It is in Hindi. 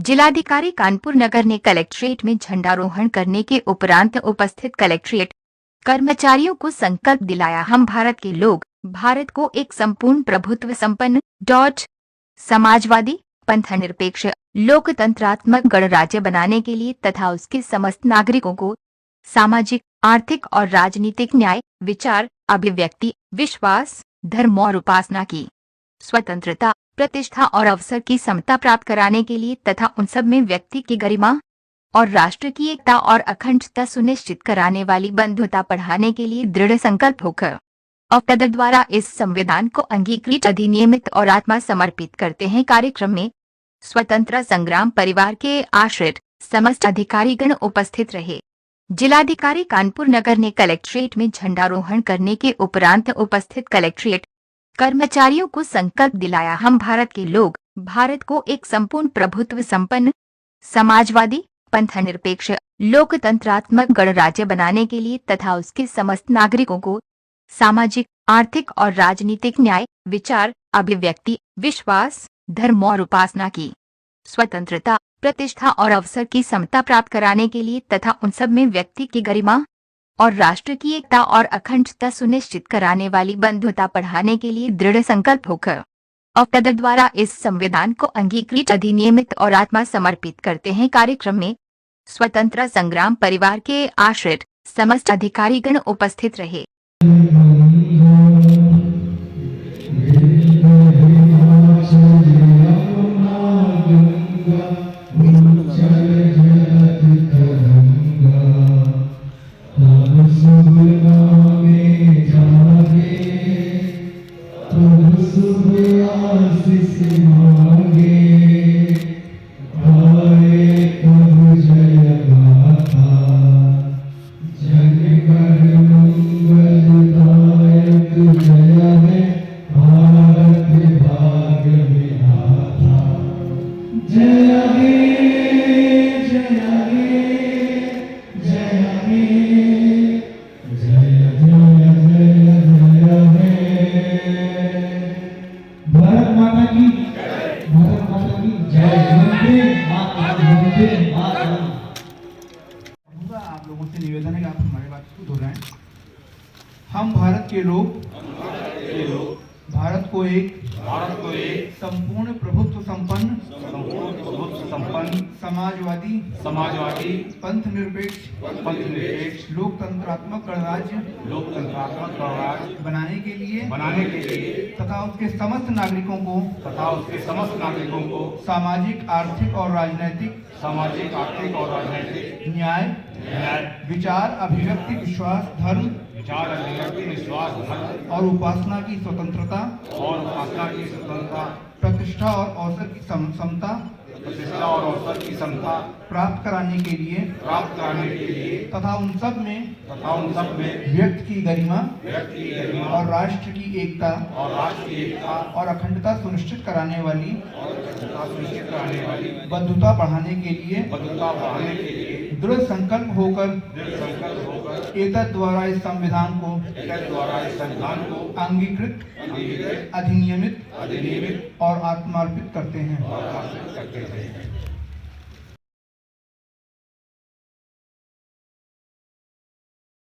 जिलाधिकारी कानपुर नगर ने कलेक्ट्रेट में झंडारोहण करने के उपरांत उपस्थित कलेक्ट्रेट कर्मचारियों को संकल्प दिलाया। हम भारत के लोग भारत को एक संपूर्ण प्रभुत्व संपन्न समाजवादी पंथनिरपेक्ष लोकतंत्रात्मक गणराज्य बनाने के लिए तथा उसके समस्त नागरिकों को सामाजिक आर्थिक और राजनीतिक न्याय विचार अभिव्यक्ति विश्वास धर्म और उपासना की स्वतंत्रता प्रतिष्ठा और अवसर की समता प्राप्त कराने के लिए तथा उन सब में व्यक्ति की गरिमा और राष्ट्र की एकता और अखंडता सुनिश्चित कराने वाली बंधुता बढ़ाने के लिए दृढ़ संकल्प होकर औपदर द्वारा इस संविधान को अंगीकृत अधिनियमित और आत्मा समर्पित करते हैं। कार्यक्रम में स्वतंत्रता संग्राम परिवार के आश्रित समस्त अधिकारीगण उपस्थित रहे। जिलाधिकारी कानपुर नगर ने कलेक्ट्रेट में झंडारोहण करने के उपरांत उपस्थित कलेक्ट्रेट कर्मचारियों को संकल्प दिलाया। हम भारत के लोग भारत को एक संपूर्ण प्रभुत्व संपन्न समाजवादी पंथनिरपेक्ष लोकतंत्रात्मक गणराज्य बनाने के लिए तथा उसके समस्त नागरिकों को सामाजिक आर्थिक और राजनीतिक न्याय विचार अभिव्यक्ति विश्वास धर्म और उपासना की स्वतंत्रता प्रतिष्ठा और अवसर की समता प्राप्त कराने के लिए तथा उन सब में व्यक्ति की गरिमा और राष्ट्र की एकता और अखंडता सुनिश्चित कराने वाली बंधुता बढ़ाने के लिए दृढ़ संकल्प होकर औपदर द्वारा इस संविधान को अंगीकृत अधिनियमित और आत्मा समर्पित करते हैं। कार्यक्रम में स्वतंत्रता संग्राम परिवार के आश्रित समस्त अधिकारीगण उपस्थित रहे। आप लोगों से निवेदन है कि आप हमारे बात को दोहराएं। हम भारत के लोग भारत को एक संपूर्ण प्रभुत्व संपन्न समाजवादी पंथनिरपेक्ष लोकतंत्रात्मक गणराज्य बनाने के लिए तथा उसके समस्त नागरिकों को सामाजिक आर्थिक और राजनैतिक न्याय विचार अभिव्यक्ति विश्वास धर्म और उपासना की स्वतंत्रता प्रतिष्ठा और अवसर की समता प्राप्त कराने के लिए तथा उन सब में व्यक्ति की गरिमा और राष्ट्र की एकता और अखंडता सुनिश्चित कराने वाली बंधुता बढ़ाने के लिए दृढ़ संकल्प होकर एतद द्वारा इस संविधान को अंगीकृत अधिनियमित और आत्मार्पित करते हैं।